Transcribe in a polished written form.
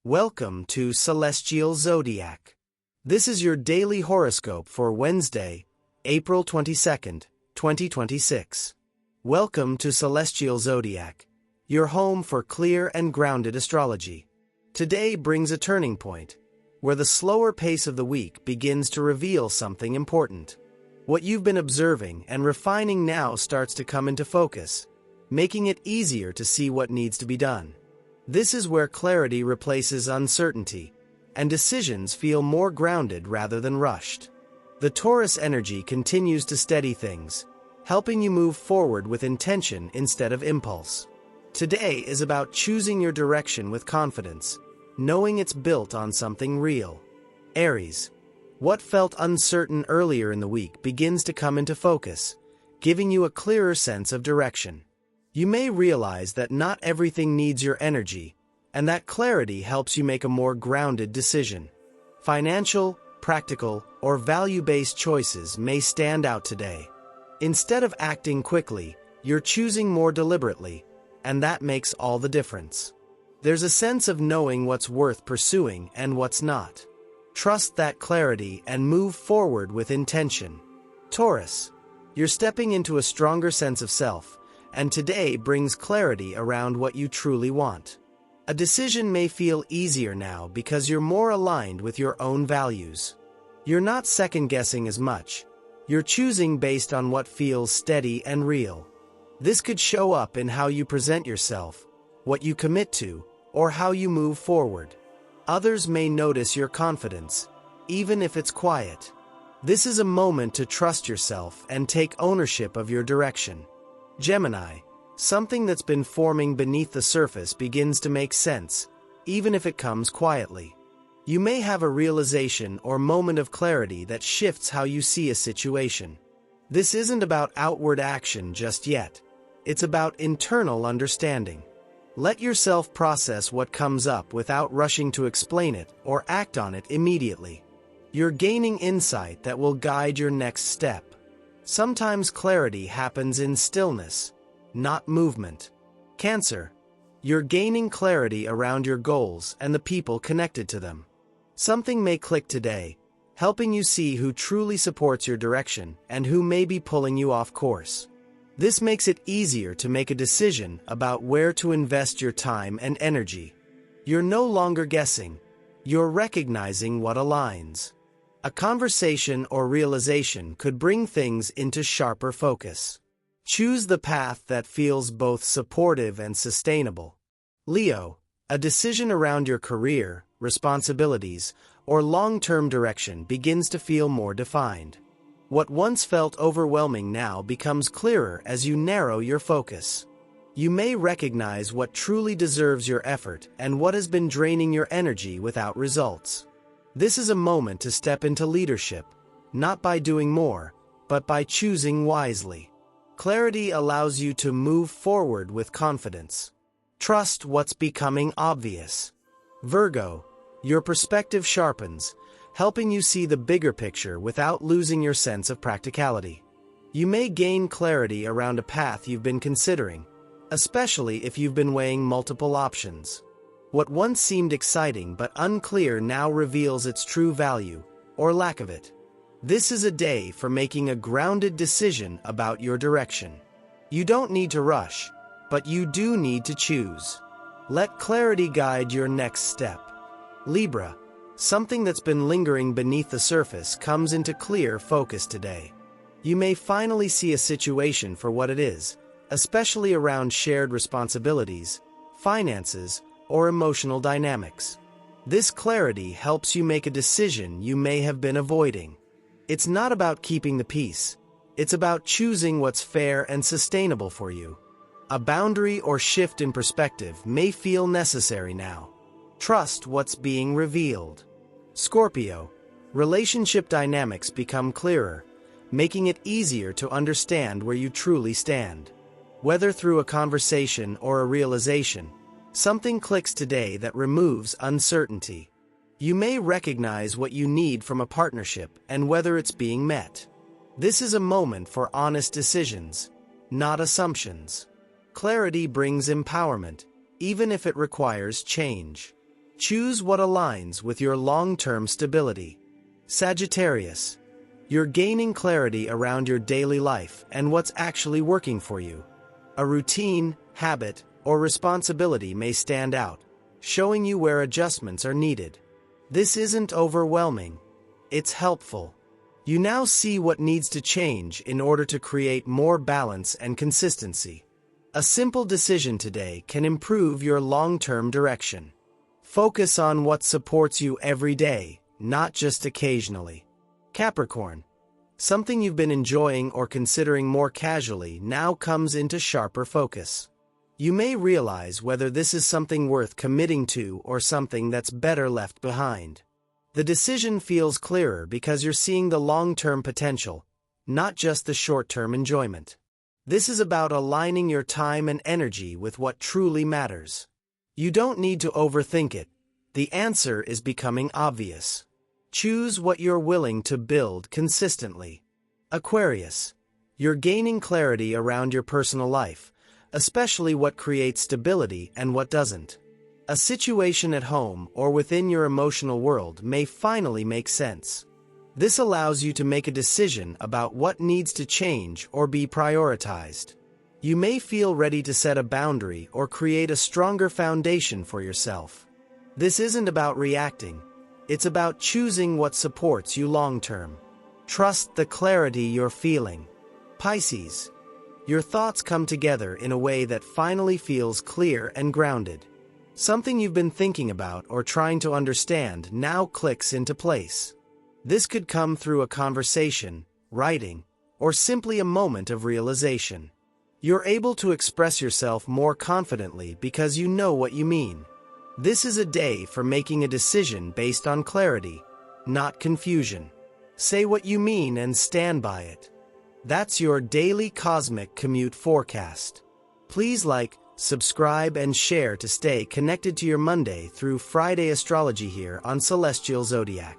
Welcome to Celestial Zodiac. This is your daily horoscope for Wednesday, April 22nd, 2026. Welcome to Celestial Zodiac, your home for clear and grounded astrology. Today brings a turning point, where the slower pace of the week begins to reveal something important. What you've been observing and refining now starts to come into focus, making it easier to see what needs to be done. This is where clarity replaces uncertainty, and decisions feel more grounded rather than rushed. The Taurus energy continues to steady things, helping you move forward with intention instead of impulse. Today is about choosing your direction with confidence, knowing it's built on something real. Aries. What felt uncertain earlier in the week begins to come into focus, giving you a clearer sense of direction. You may realize that not everything needs your energy, and that clarity helps you make a more grounded decision. Financial, practical, or value-based choices may stand out today. Instead of acting quickly, you're choosing more deliberately, and that makes all the difference. There's a sense of knowing what's worth pursuing and what's not. Trust that clarity and move forward with intention. Taurus. You're stepping into a stronger sense of self, and today brings clarity around what you truly want. A decision may feel easier now because you're more aligned with your own values. You're not second-guessing as much. You're choosing based on what feels steady and real. This could show up in how you present yourself, what you commit to, or how you move forward. Others may notice your confidence, even if it's quiet. This is a moment to trust yourself and take ownership of your direction. Gemini. Something that's been forming beneath the surface begins to make sense, even if it comes quietly. You may have a realization or moment of clarity that shifts how you see a situation. This isn't about outward action just yet. It's about internal understanding. Let yourself process what comes up without rushing to explain it or act on it immediately. You're gaining insight that will guide your next step. Sometimes clarity happens in stillness, not movement. Cancer. You're gaining clarity around your goals and the people connected to them. Something may click today, helping you see who truly supports your direction and who may be pulling you off course. This makes it easier to make a decision about where to invest your time and energy. You're no longer guessing, you're recognizing what aligns. A conversation or realization could bring things into sharper focus. Choose the path that feels both supportive and sustainable. Leo. A decision around your career, responsibilities, or long-term direction begins to feel more defined. What once felt overwhelming now becomes clearer as you narrow your focus. You may recognize what truly deserves your effort and what has been draining your energy without results. This is a moment to step into leadership, not by doing more, but by choosing wisely. Clarity allows you to move forward with confidence. Trust what's becoming obvious. Virgo. Your perspective sharpens, helping you see the bigger picture without losing your sense of practicality. You may gain clarity around a path you've been considering, especially if you've been weighing multiple options. What once seemed exciting but unclear now reveals its true value, or lack of it. This is a day for making a grounded decision about your direction. You don't need to rush, but you do need to choose. Let clarity guide your next step. Libra. Something that's been lingering beneath the surface comes into clear focus today. You may finally see a situation for what it is, especially around shared responsibilities, finances, or emotional dynamics. This clarity helps you make a decision you may have been avoiding. It's not about keeping the peace. It's about choosing what's fair and sustainable for you. A boundary or shift in perspective may feel necessary now. Trust what's being revealed. Scorpio. Relationship dynamics become clearer, making it easier to understand where you truly stand. Whether through a conversation or a realization, something clicks today that removes uncertainty. You may recognize what you need from a partnership and whether it's being met. This is a moment for honest decisions, not assumptions. Clarity brings empowerment, even if it requires change. Choose what aligns with your long-term stability. Sagittarius. You're gaining clarity around your daily life and what's actually working for you. A routine, habit, or responsibility may stand out, showing you where adjustments are needed. This isn't overwhelming. It's helpful. You now see what needs to change in order to create more balance and consistency. A simple decision today can improve your long-term direction. Focus on what supports you every day, not just occasionally. Capricorn. Something you've been enjoying or considering more casually now comes into sharper focus. You may realize whether this is something worth committing to or something that's better left behind. The decision feels clearer because you're seeing the long-term potential, not just the short-term enjoyment. This is about aligning your time and energy with what truly matters. You don't need to overthink it. The answer is becoming obvious. Choose what you're willing to build consistently. Aquarius. You're gaining clarity around your personal life, especially what creates stability and what doesn't. A situation at home or within your emotional world may finally make sense. This allows you to make a decision about what needs to change or be prioritized. You may feel ready to set a boundary or create a stronger foundation for yourself. This isn't about reacting. It's about choosing what supports you long-term. Trust the clarity you're feeling. Pisces. Your thoughts come together in a way that finally feels clear and grounded. Something you've been thinking about or trying to understand now clicks into place. This could come through a conversation, writing, or simply a moment of realization. You're able to express yourself more confidently because you know what you mean. This is a day for making a decision based on clarity, not confusion. Say what you mean and stand by it. That's your daily cosmic commute forecast. Please like, subscribe, and share to stay connected to your Monday through Friday astrology here on Celestial Zodiac.